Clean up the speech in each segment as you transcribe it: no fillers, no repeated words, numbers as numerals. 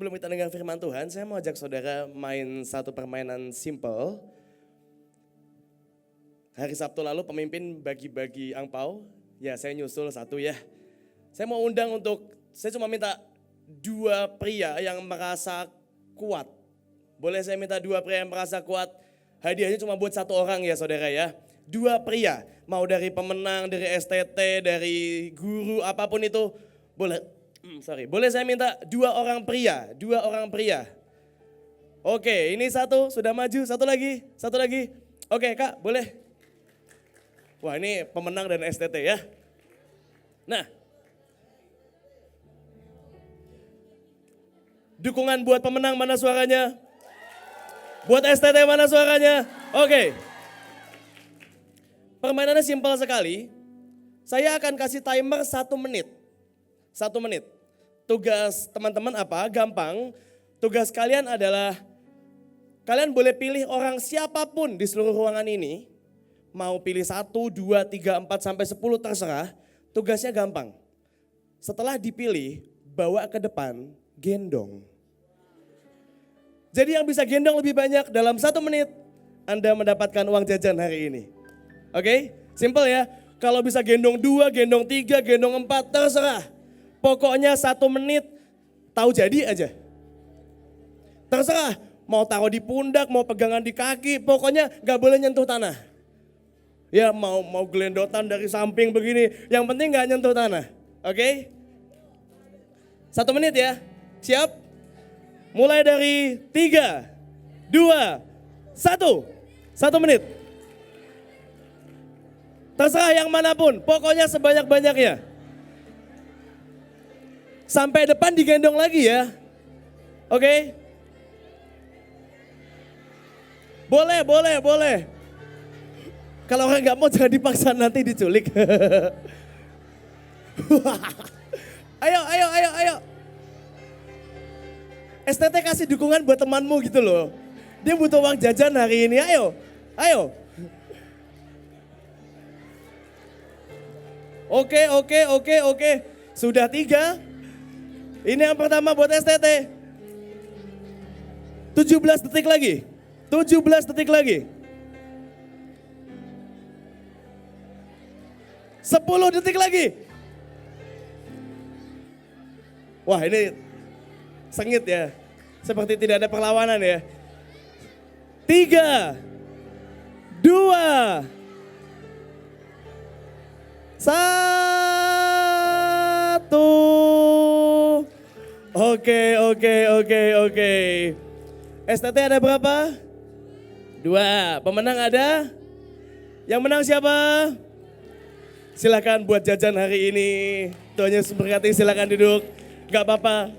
Sebelum kita dengar firman Tuhan, saya mau ajak saudara main satu permainan simple. Hari Sabtu lalu pemimpin bagi-bagi angpau, ya saya nyusul satu ya. Saya mau undang saya cuma minta 2 pria yang merasa kuat. Boleh saya minta 2 pria yang merasa kuat? Hadiahnya cuma buat 1 orang ya saudara ya. 2 pria, mau dari pemenang, dari STT, dari guru, apapun itu. Boleh saya minta 2 orang pria, 2 orang pria. Oke, ini satu, sudah maju, satu lagi. Oke Kak, boleh. Wah ini pemenang dan STT ya. Nah, dukungan buat pemenang mana suaranya? Buat STT mana suaranya? Oke. Permainannya simpel sekali. Saya akan kasih timer 1 menit. 1 menit. Tugas teman-teman apa? Gampang. Tugas kalian adalah, kalian boleh pilih orang siapapun di seluruh ruangan ini. Mau pilih 1, 2, 3, 4, sampai 10 terserah. Tugasnya gampang. Setelah dipilih, bawa ke depan, gendong. Jadi yang bisa gendong lebih banyak dalam 1 menit, Anda mendapatkan uang jajan hari ini. Oke? Simple ya. Kalau bisa gendong 2, gendong 3, gendong 4, terserah. Pokoknya 1 menit, tahu jadi aja. Terserah, mau taruh di pundak, mau pegangan di kaki, pokoknya gak boleh nyentuh tanah. Ya mau gelendotan dari samping begini, yang penting gak nyentuh tanah. Oke? 1 menit ya, siap? Mulai dari 3, 2, 1. 1 menit. Terserah yang manapun, pokoknya sebanyak-banyaknya. Sampai depan digendong lagi ya. Oke? Boleh. Kalau orang nggak mau jangan dipaksa, nanti diculik. Ayo. STT kasih dukungan buat temanmu gitu loh. Dia butuh uang jajan hari ini, ayo. Oke. Sudah 3. Ini yang pertama buat STT. 17 detik lagi. 10 detik lagi. Wah ini sengit ya. Seperti tidak ada perlawanan ya. 3, 2, 1. Oke. STT ada berapa? 2. Pemenang ada? Yang menang siapa? Silakan buat jajan hari ini. Tuhannya memberkati, silakan duduk. Gak apa-apa.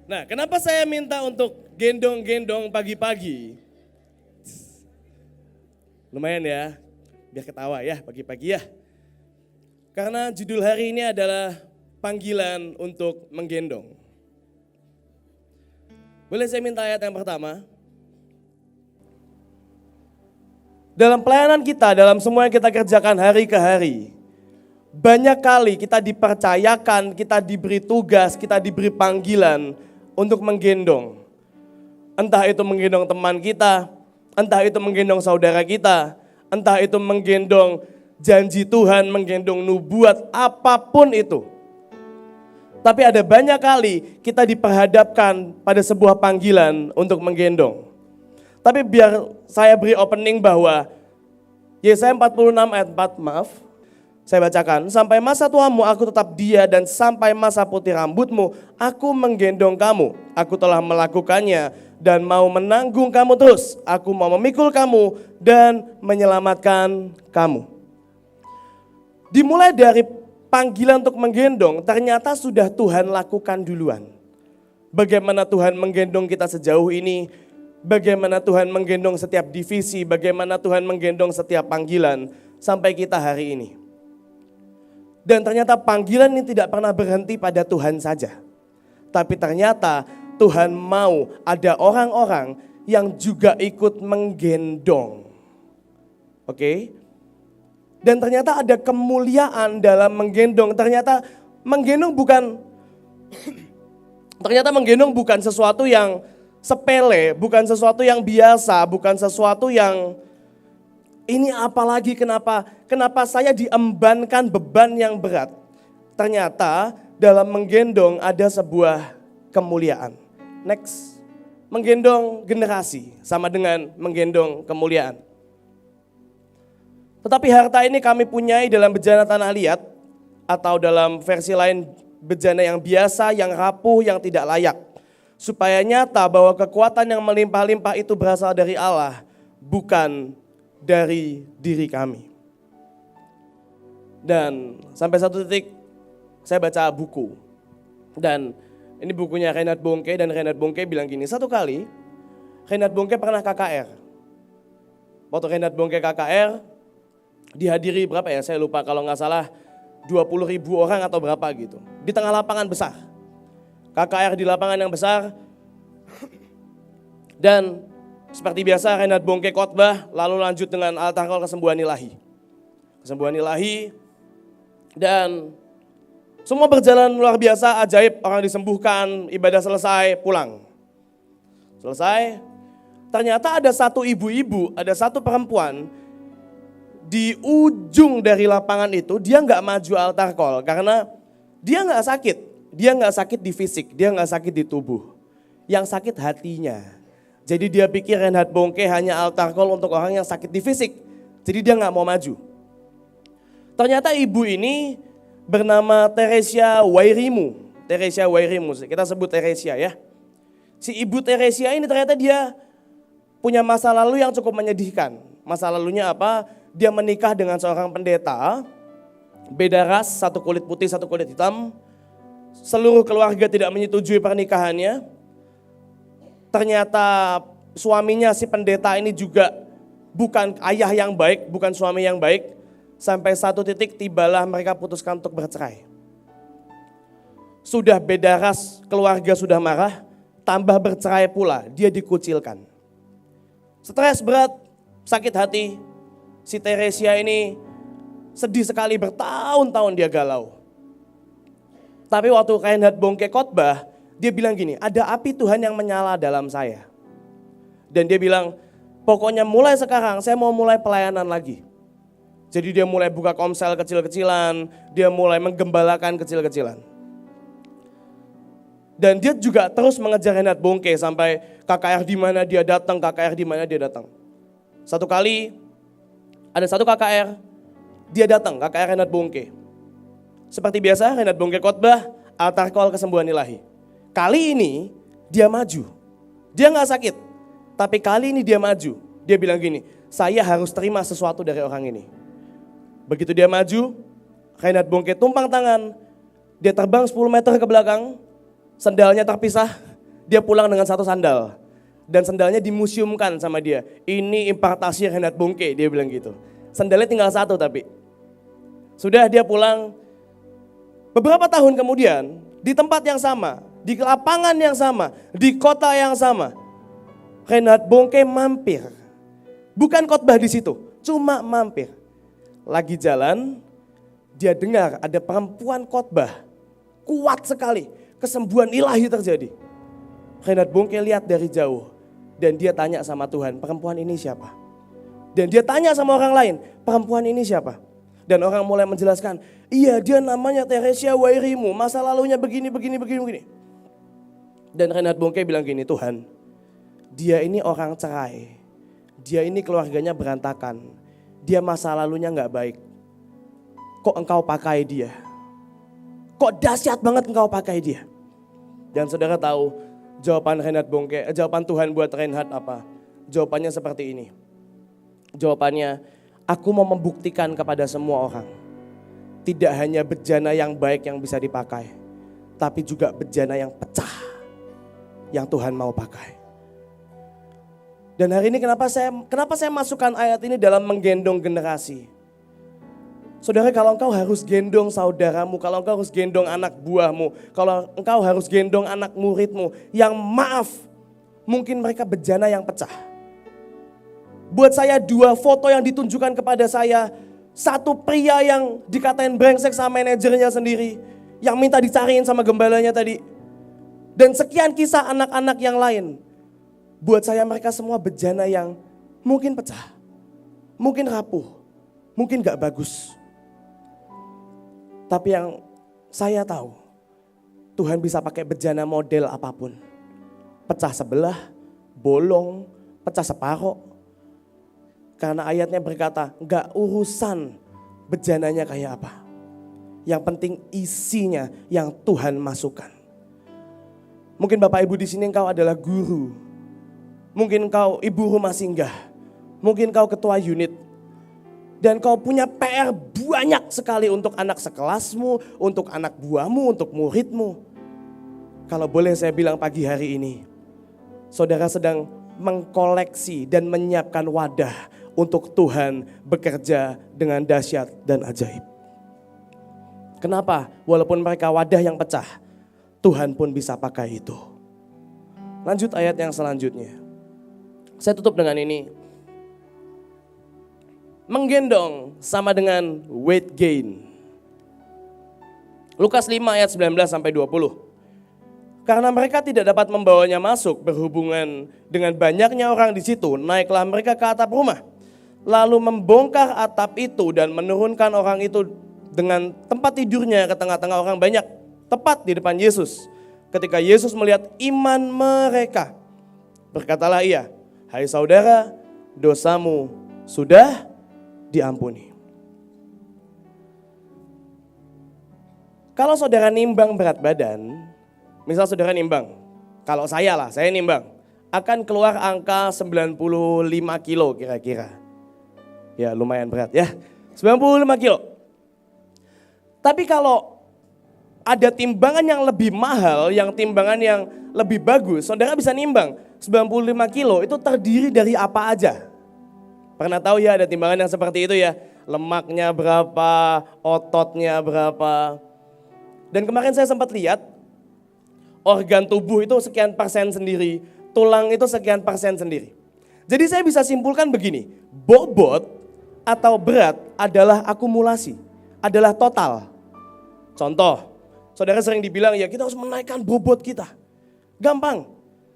Nah, kenapa saya minta untuk gendong-gendong pagi-pagi? Lumayan ya, biar ketawa ya pagi-pagi ya. Karena judul hari ini adalah panggilan untuk menggendong. Boleh saya minta ayat yang pertama? Dalam pelayanan kita, dalam semua yang kita kerjakan hari ke hari, banyak kali kita dipercayakan, kita diberi tugas, kita diberi panggilan untuk menggendong. Entah itu menggendong teman kita, entah itu menggendong saudara kita, entah itu menggendong janji Tuhan, menggendong nubuat, apapun itu. Tapi ada banyak kali kita diperhadapkan pada sebuah panggilan untuk menggendong. Tapi biar saya beri opening bahwa Yesaya 46 ayat 4, saya bacakan. Sampai masa tuamu aku tetap dia, dan sampai masa putih rambutmu aku menggendong kamu. Aku telah melakukannya dan mau menanggung kamu terus. Aku mau memikul kamu dan menyelamatkan kamu. Dimulai dari panggilan untuk menggendong, ternyata sudah Tuhan lakukan duluan. Bagaimana Tuhan menggendong kita sejauh ini, bagaimana Tuhan menggendong setiap divisi, bagaimana Tuhan menggendong setiap panggilan sampai kita hari ini. Dan ternyata panggilan ini tidak pernah berhenti pada Tuhan saja. Tapi ternyata Tuhan mau ada orang-orang yang juga ikut menggendong. Oke? Dan ternyata ada kemuliaan dalam menggendong. Ternyata menggendong bukan Ternyata menggendong bukan sesuatu yang sepele, bukan sesuatu yang biasa, bukan sesuatu yang ini apalagi kenapa saya diembankan beban yang berat. Ternyata dalam menggendong ada sebuah kemuliaan. Next, menggendong generasi sama dengan menggendong kemuliaan. Tetapi harta ini kami punyai dalam bejana tanah liat atau dalam versi lain bejana yang biasa, yang rapuh, yang tidak layak. Supaya nyata bahwa kekuatan yang melimpah-limpah itu berasal dari Allah, bukan dari diri kami. Dan sampai satu titik saya baca buku. Dan ini bukunya Reinhard Bonnke, dan Reinhard Bonnke bilang gini, satu kali Reinhard Bonnke pernah KKR. Waktu Reinhard Bonnke KKR, dihadiri berapa ya, saya lupa kalau nggak salah 20.000 orang atau berapa gitu. Di tengah lapangan besar. KKR di lapangan yang besar. Dan seperti biasa Reinhard Bonnke khotbah lalu lanjut dengan altar call kesembuhan ilahi. Kesembuhan ilahi dan semua berjalan luar biasa, ajaib, orang disembuhkan, ibadah selesai, pulang. Selesai, ternyata ada satu ibu-ibu, ada satu perempuan di ujung dari lapangan itu, dia nggak maju altar call karena dia nggak sakit. Dia nggak sakit di fisik, dia nggak sakit di tubuh. Yang sakit hatinya. Jadi dia pikir Reinhard Bonnke hanya altar call untuk orang yang sakit di fisik. Jadi dia nggak mau maju. Ternyata ibu ini bernama Teresia Wairimu. Teresia Wairimu, kita sebut Teresia ya. Si ibu Teresia ini ternyata dia punya masa lalu yang cukup menyedihkan. Masa lalunya apa? Dia menikah dengan seorang pendeta, beda ras, satu kulit putih, satu kulit hitam. Seluruh keluarga tidak menyetujui pernikahannya. Ternyata suaminya si pendeta ini juga bukan ayah yang baik, bukan suami yang baik. Sampai satu titik tibalah mereka putuskan untuk bercerai. Sudah beda ras, keluarga sudah marah, tambah bercerai pula, dia dikucilkan. Stres berat, sakit hati. Si Teresia ini sedih sekali, bertahun-tahun dia galau. Tapi waktu Reinhard Bonnke khotbah, dia bilang gini, ada api Tuhan yang menyala dalam saya. Dan dia bilang, pokoknya mulai sekarang saya mau mulai pelayanan lagi. Jadi dia mulai buka komsel kecil-kecilan, dia mulai menggembalakan kecil-kecilan. Dan dia juga terus mengejar Reinhard Bonnke sampai KKR di mana dia datang, KKR di mana dia datang. Satu kali ada satu KKR, dia datang, KKR Reinhard Bonnke. Seperti biasa Reinhard Bonnke khotbah, altar call kesembuhan ilahi. Kali ini dia maju, dia gak sakit, tapi kali ini dia maju. Dia bilang gini, saya harus terima sesuatu dari orang ini. Begitu dia maju, Reinhard Bonnke tumpang tangan, dia terbang 10 meter ke belakang, sandalnya terpisah, dia pulang dengan satu sandal. Dan sandalnya dimuseumkan sama dia. Ini impartasi Reinhard Bonnke, dia bilang gitu. Sandalnya tinggal satu tapi. Sudah dia pulang. Beberapa tahun kemudian, di tempat yang sama, di lapangan yang sama, di kota yang sama, Reinhard Bonnke mampir. Bukan khotbah di situ, cuma mampir. Lagi jalan, dia dengar ada perempuan khotbah. Kuat sekali, kesembuhan ilahi terjadi. Reinhard Bonnke lihat dari jauh. Dan dia tanya sama Tuhan, perempuan ini siapa? Dan dia tanya sama orang lain, perempuan ini siapa? Dan orang mulai menjelaskan, iya dia namanya Teresia Wairimu, masa lalunya begini. Dan Reinhard Bonnke bilang gini, Tuhan, dia ini orang cerai, dia ini keluarganya berantakan, dia masa lalunya gak baik. Kok engkau pakai dia? Kok dahsyat banget engkau pakai dia? Dan saudara tahu, jawaban Reinhard Bonnke, jawaban Tuhan buat Reinhard apa? Jawabannya seperti ini. Jawabannya, aku mau membuktikan kepada semua orang. Tidak hanya bejana yang baik yang bisa dipakai, tapi juga bejana yang pecah yang Tuhan mau pakai. Dan hari ini kenapa saya masukkan ayat ini dalam menggendong generasi? Saudara, kalau engkau harus gendong saudaramu, kalau engkau harus gendong anak buahmu, kalau engkau harus gendong anak muridmu yang maaf, mungkin mereka bejana yang pecah. Buat saya 2 foto yang ditunjukkan kepada saya, satu pria yang dikatain brengsek sama manajernya sendiri, yang minta dicariin sama gembalanya tadi. Dan sekian kisah anak-anak yang lain. Buat saya mereka semua bejana yang mungkin pecah, mungkin rapuh, mungkin gak bagus. Tapi yang saya tahu, Tuhan bisa pakai bejana model apapun. Pecah sebelah, bolong, pecah separuh. Karena ayatnya berkata, gak urusan bejananya kayak apa. Yang penting isinya yang Tuhan masukkan. Mungkin Bapak Ibu di sini engkau adalah guru. Mungkin engkau ibu rumah singgah. Mungkin engkau ketua unit. Dan kau punya PR banyak sekali untuk anak sekelasmu, untuk anak buahmu, untuk muridmu. Kalau boleh saya bilang pagi hari ini, saudara sedang mengkoleksi dan menyiapkan wadah untuk Tuhan bekerja dengan dahsyat dan ajaib. Kenapa? Walaupun mereka wadah yang pecah, Tuhan pun bisa pakai itu. Lanjut ayat yang selanjutnya. Saya tutup dengan ini. Menggendong sama dengan weight gain. Lukas 5 ayat 19 sampai 20. Karena mereka tidak dapat membawanya masuk berhubungan dengan banyaknya orang di situ, naiklah mereka ke atap rumah. Lalu membongkar atap itu dan menurunkan orang itu dengan tempat tidurnya ke tengah-tengah orang banyak, tepat di depan Yesus. Ketika Yesus melihat iman mereka, berkatalah ia, "Hai saudara, dosamu sudah diampuni." Kalau saudara nimbang berat badan, misal saudara nimbang, kalau saya nimbang, akan keluar angka 95 kilo kira-kira. Ya lumayan berat ya, 95 kilo. Tapi kalau ada timbangan yang lebih mahal, yang timbangan yang lebih bagus, saudara bisa nimbang 95 kilo itu terdiri dari apa aja. Pernah tahu ya ada timbangan yang seperti itu ya, lemaknya berapa, ototnya berapa. Dan kemarin saya sempat lihat, organ tubuh itu sekian persen sendiri, tulang itu sekian persen sendiri. Jadi saya bisa simpulkan begini, bobot atau berat adalah akumulasi, adalah total. Contoh, saudara sering dibilang ya kita harus menaikkan bobot kita. Gampang,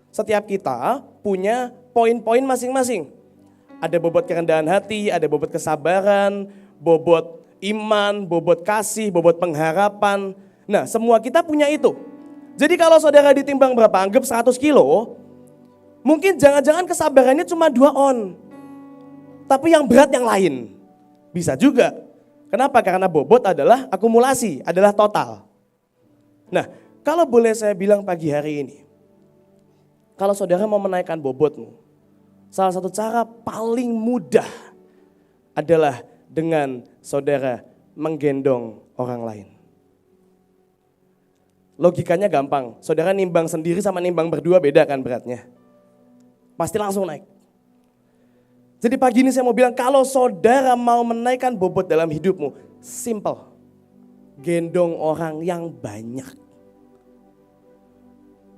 setiap kita punya poin-poin masing-masing. Ada bobot kerendahan hati, ada bobot kesabaran, bobot iman, bobot kasih, bobot pengharapan. Nah semua kita punya itu. Jadi kalau saudara ditimbang berapa, anggap 100 kilo, mungkin jangan-jangan kesabarannya cuma 2 on. Tapi yang berat yang lain, bisa juga. Kenapa? Karena bobot adalah akumulasi, adalah total. Nah, kalau boleh saya bilang pagi hari ini, kalau saudara mau menaikkan bobotmu, salah satu cara paling mudah adalah dengan saudara menggendong orang lain. Logikanya gampang, saudara nimbang sendiri sama nimbang berdua beda kan beratnya. Pasti langsung naik. Jadi pagi ini saya mau bilang kalau saudara mau menaikkan bobot dalam hidupmu, simple. Gendong orang yang banyak.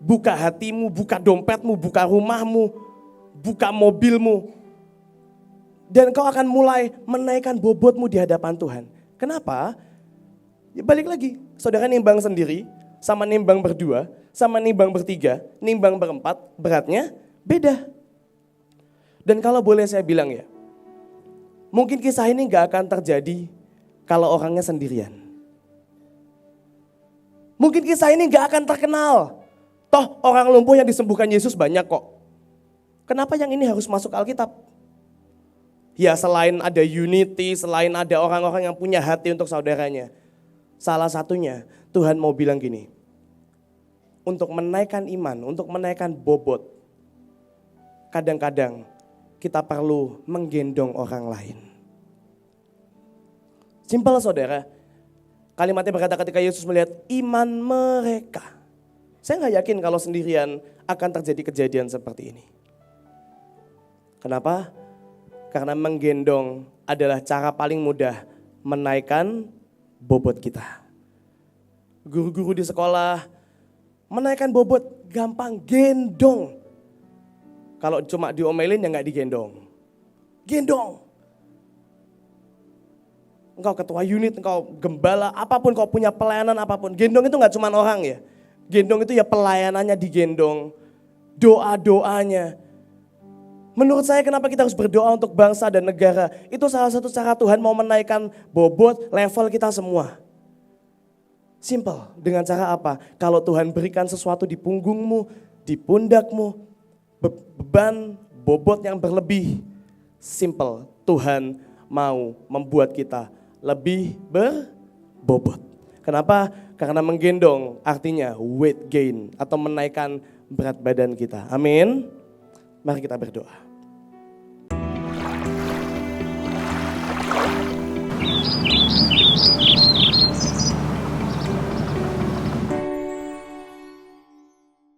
Buka hatimu, buka dompetmu, buka rumahmu, buka mobilmu. Dan kau akan mulai menaikkan bobotmu di hadapan Tuhan. Kenapa? Ya balik lagi, saudara nimbang sendiri, sama nimbang berdua, sama nimbang bertiga, nimbang berempat, beratnya beda. Dan kalau boleh saya bilang ya, mungkin kisah ini gak akan terjadi kalau orangnya sendirian. Mungkin kisah ini gak akan terkenal. Toh orang lumpuh yang disembuhkan Yesus banyak kok. Kenapa yang ini harus masuk Alkitab? Ya selain ada unity, selain ada orang-orang yang punya hati untuk saudaranya. Salah satunya Tuhan mau bilang gini, untuk menaikkan iman, untuk menaikkan bobot, kadang-kadang kita perlu menggendong orang lain. Simpel saudara, kalimatnya berkata ketika Yesus melihat iman mereka. Saya gak yakin kalau sendirian akan terjadi kejadian seperti ini. Kenapa? Karena menggendong adalah cara paling mudah menaikkan bobot kita. Guru-guru di sekolah menaikkan bobot gampang, gendong. Kalau cuma diomelin ya gak digendong. Gendong. engkau ketua unit, engkau gembala, apapun kau punya pelayanan apapun. Gendong itu gak cuma orang ya. Gendong itu ya pelayanannya digendong, doa-doanya. Menurut saya kenapa kita harus berdoa untuk bangsa dan negara. Itu salah satu cara Tuhan mau menaikkan bobot level kita semua. Simple, dengan cara apa? Kalau Tuhan berikan sesuatu di punggungmu, di pundakmu, beban, bobot yang berlebih. Simple, Tuhan mau membuat kita lebih berbobot. Kenapa? Karena menggendong artinya weight gain atau menaikkan berat badan kita. Amin. Mari kita berdoa.